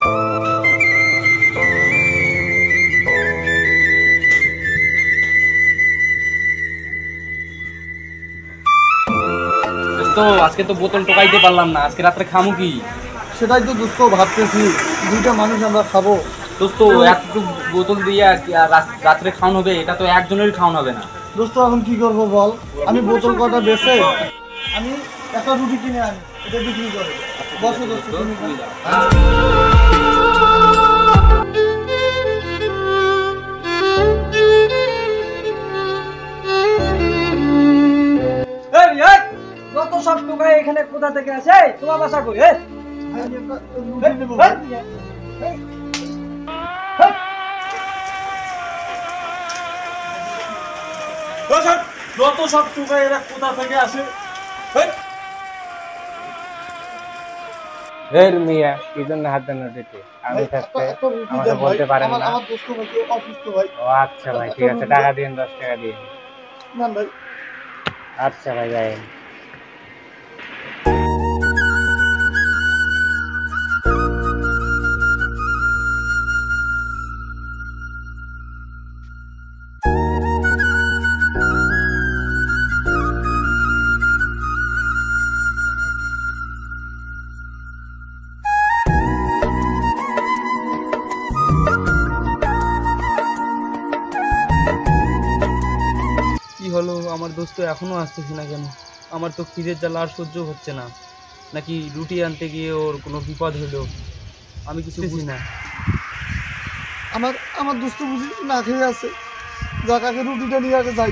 তো আজকে তো বোতল টোকাইতে পারলাম না, আজকে রাত্রে খামু কি? সেটাই তো দোস্ত ভাবতেছি, দুইটা মানুষ আমরা খাবো। দোস্ত এতটুকু বোতল দিয়ে রাত্রে খাওয়ানো হবে? এটা তো একজনেরই খাওয়ানো হবে না। দোস্ত এখন কি করবো বল, আমি বোতল কটা বেছে আমি একটা রুটি কিনে আনি, এটা বিক্রি করে। বসো দোস্ত তুমি। কত সব টোকা এখানে কোথা থেকে আসে? তোমার বাসা কই? যত সব টোকা এরা কোথা থেকে আসে? মিয়া কি জন্য হাত দেন দিতে? আমি থাকতে আমাকে বলতে পারেন না? আমার দোস্ত ভাই অসুস্থ ভাই। ও আচ্ছা ভাই, ঠিক আছে, টাকা দিন, 10 টাকা দিন। না ভাই। আচ্ছা ভাই, যাই। কি হলো, আমার দোস্ত এখনো আসতেছে না কেন? আমার তো খিদের জ্বালা আর সহ্য হচ্ছে না। নাকি রুটি আনতে গিয়ে ওর কোনো বিপদ হলো? আমি কিছু বুঝি না। আমার দোস্ত বুঝি না খেয়ে আছে, যাক আগে রুটিটা নিয়ে আগে যাই।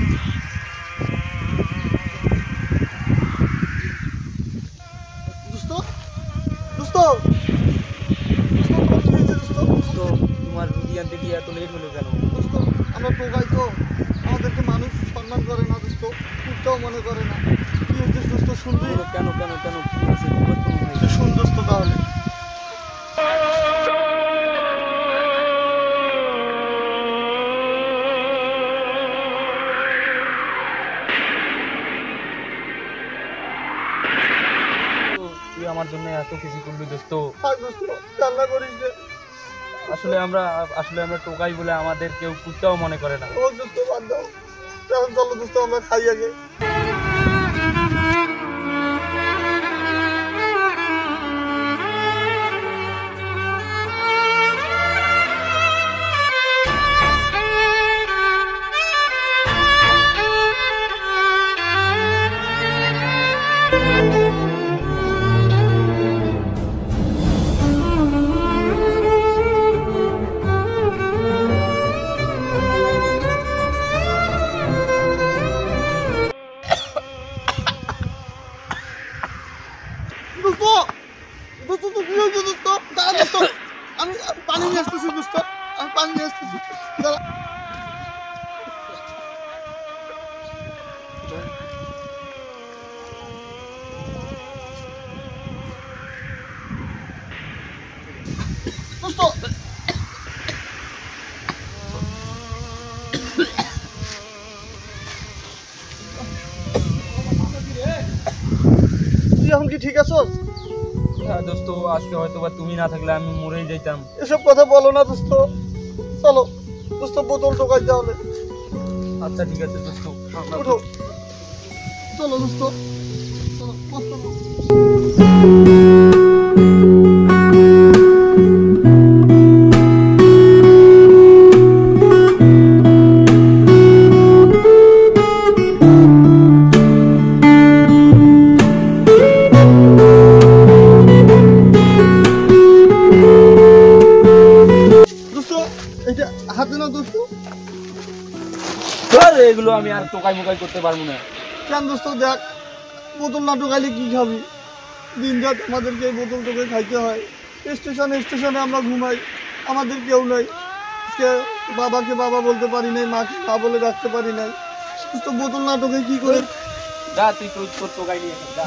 দোস্ত দোস্ত তো তোমার রুটি আনতে গিয়ে এত লেট হলো কেন? দোস্ত আমরা টোকাই তো, আমাদেরকে মানুষ সম্মান করে না দোস্ত, কুটটাও মনে করে না। কি হচ্ছে দোস্ত শুনবি? কেন কেন কেন কি হয়েছে? বিপদ হয়েছে? শুন দোস্ত তাহলে। তুই আমার জন্য এত কিছু করলি দোস্ত। কান্না করিস না। আসলে আমরা টোকাই বলে আমাদের কেউ কুত্তাও মনে করে না। ও দোস্ত বাদ দাও, এখন চলো দোস্ত আমরা খাই আগে। আমি পানি নিয়ে আসতেছি দোস্ত, আমি পানি নিয়ে আসতেছি। তুই এখন কি ঠিক আছো? হ্যাঁ দোস্ত, আজকে হয়তো বা তুমি না থাকলে আমি মরেই যাইতাম। এসব কথা বলো না দোস্ত, চলো দোস্ত বোতল টোকাই তাহলে। আচ্ছা ঠিক আছে দোস্ত, উঠো, চলো দোস্ত, চলো কষ্ট করো। হাতে না দোস্ত, এগুলো আমি আর টোকাই মোকাই করতে পারবো না। কেন দোস্ত? দেখ, বোতল না টোকাইলে কি খাবি? দিন রাত আমাদেরকে এই বোতল টোকে খাইতে হয়। স্টেশনে স্টেশনে আমরা ঘুমাই, আমাদের কেউ নাই। আজকে বাবাকে বাবা বলতে পারি নাই, মাকে মা বলে রাখতে পারি নাই। দোস্ত বোতল না টোকে কি করে? যা তুই তোর টোকাই নিয়ে যা।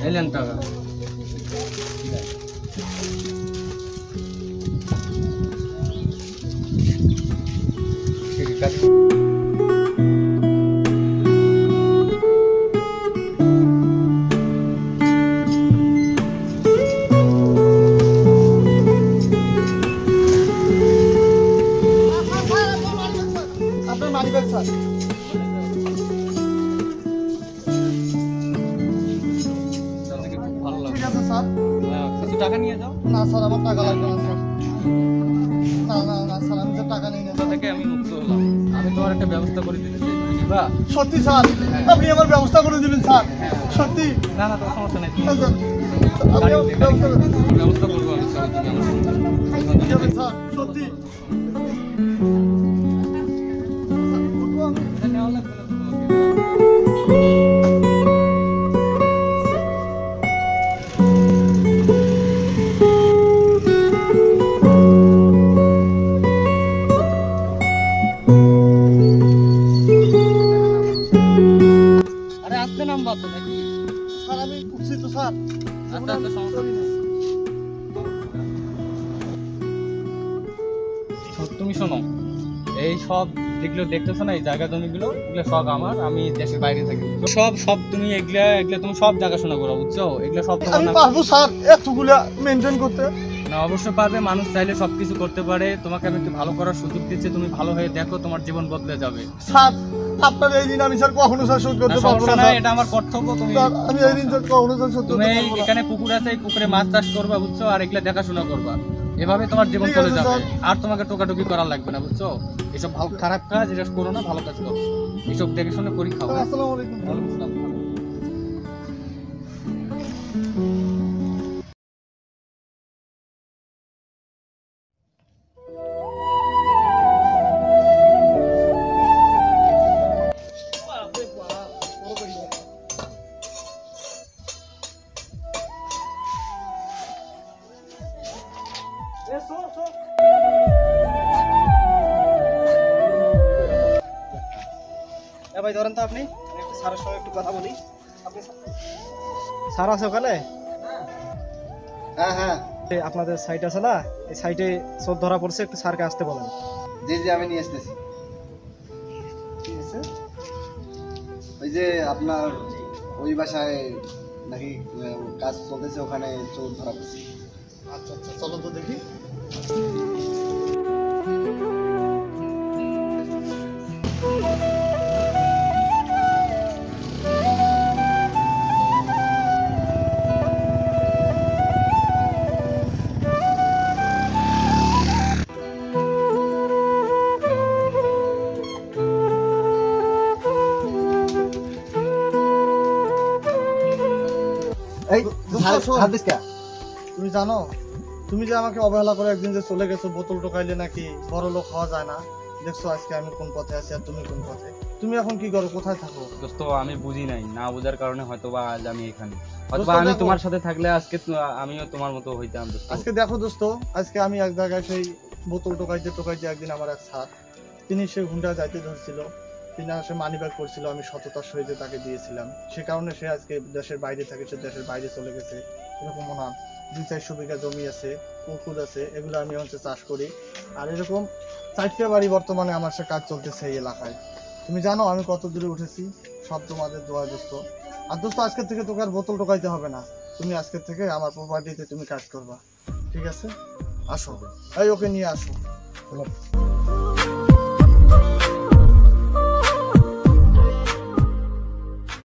এলেন টাকা। ঠিক আছে। আপনার মানি ব্যাগ স্যার। ভালো ঠিক লাগবে। আছে স্যার। কিছু টাকা নিয়ে যাও। না স্যার, আমার টাকা লাগবে না স্যার। না না না স্যার, আমি তো টাকা নিই না। কোথা থেকে আমি মুক্ত হলাম, আমি তোমার একটা ব্যবস্থা করে দিতে চাই, তুমি নিবা? সত্যি স্যার, আপনি আমার ব্যবস্থা করে দিবেন স্যার? সত্যি? না না, তোমার সমস্যা নেই, না, স্যার, আপনি আমার ব্যবস্থা করে দিন। ব্যবস্থা করবো আমি, চলো তুমি আমার সঙ্গে। ঠিক আছে স্যার, সত্যি। স্যার, উঠবো আমি? এটা নেওয়া লাগবে না তোমাকে। আরে আসতে নামবা তো নাকি? স্যার, আমি উঠছি তো স্যার। আস্তে আস্তে, সমস্যা নেই। তুমি শোনো, এই সব যেগুলো দেখতেছো না, এই জায়গা জমিগুলো, এগুলো সব আমার, আমি দেশের বাইরে থাকি। সব সব তুমি এগুলা তুমি সব দেখাশোনা করো, বুঝছো? এগুলো সব তোমার আমি নাম। পারবো স্যার এতগুলা মেনটেন করতে? না, অবশ্যই পারবে, মানুষ চাইলে সবকিছু করতে পারে। তোমাকে আমি একটু ভালো করার সুযোগ দিচ্ছি, তুমি ভালো হয়ে দেখো, তোমার জীবন বদলে যাবে। স্যার, আপনার এই দিন আমি স্যার কখনো স্যার শোধ না, করতে পারবো সমস্যা না নাই, স্যার। এটা আমার কর্তব্য। তুমি স্যার, আমি এই দিন স্যার কখনো স্যার শোধ তুমি করতে পারবো না। এখানে পুকুর আছে, এই পুকুরে মাছ চাষ করবা, বুঝছো? আর এগুলা দেখাশোনা করবা, এভাবে তোমার জীবন ঠিক চলে আছে, যাবে। স্যার। আর তোমাকে টোকাটুকি করা লাগবে না, বুঝছো? এসব ভালো খারাপ কাজ এটা করো না, ভালো কাজ করো। এসব দেখে শুনে করি খাও। স্যার, আসসালামু আলাইকুম। ওয়ালাইকুম আসসালাম। ভাই ধরেন তো, আপনি আমি একটু স্যারের সঙ্গে একটু কথা বলি। আপনি স্যার আছে ওখানে? হ্যাঁ হ্যাঁ, এই আপনাদের সাইট আছে না, এই সাইটে চোর ধরা পড়ছে, একটু স্যারকে আসতে বলেন। জি জি, আমি নিয়ে আসতেছি। ঠিক আছে। ওই যে আপনার ওই বাসায় নাকি কাজ চলতেছে, ওখানে চোর ধরা পড়ছে। আচ্ছা আচ্ছা, চলো তো দেখি। এই তুমি জানো, তুমি যে আমাকে অবহেলা করে একদিন যে চলে গেছো, বোতল টোকাইলে নাকি বড় লোক হওয়া যায় না। দেখছো আজকে আমি কোন পথে আছি আর তুমি কোন পথে। তুমি এখন কি করো, কোথায় থাকো? দোস্ত, আমি বুঝি নাই, না বোঝার কারণে হয়তোবা আজ আমি এখানে, দোস্ত, হয়তোবা আমি দেখো। তোমার সাথে থাকলে আজকে আমিও তোমার মতো হইতাম। দোস্ত, আজকে দেখো দোস্ত, আজকে আমি এক জায়গায় সেই বোতল টোকাইতে টোকাইতে একদিন আমার এক স্যার, তিনি সে হুন্ডা যাইতে ধরছিল, তিনি সে মানি ব্যাগ করছিল, আমি সততার সহিত তাকে দিয়েছিলাম। সে কারণে সে আজকে দেশের বাইরে থাকে, সে দেশের বাইরে চলে গেছে। এরকম ওনার 2-400 বিঘা জমি আছে, পুকুর আছে, এগুলো আমি হচ্ছে চাষ করি। আর এরকম 4টা বাড়ি বর্তমানে আমার সে কাজ চলতেছে এই এলাকায়। তুমি জানো আমি কত দূরে উঠেছি, সব তোমাদের দোয়া দোস্ত। আর দোস্ত, আজকের থেকে তোকে আর বোতল টোকাইতে হবে না, তুমি আজকের থেকে আমার প্রপার্টিতে তুমি কাজ করবা, ঠিক আছে? আসো, এই ওকে নিয়ে আসো।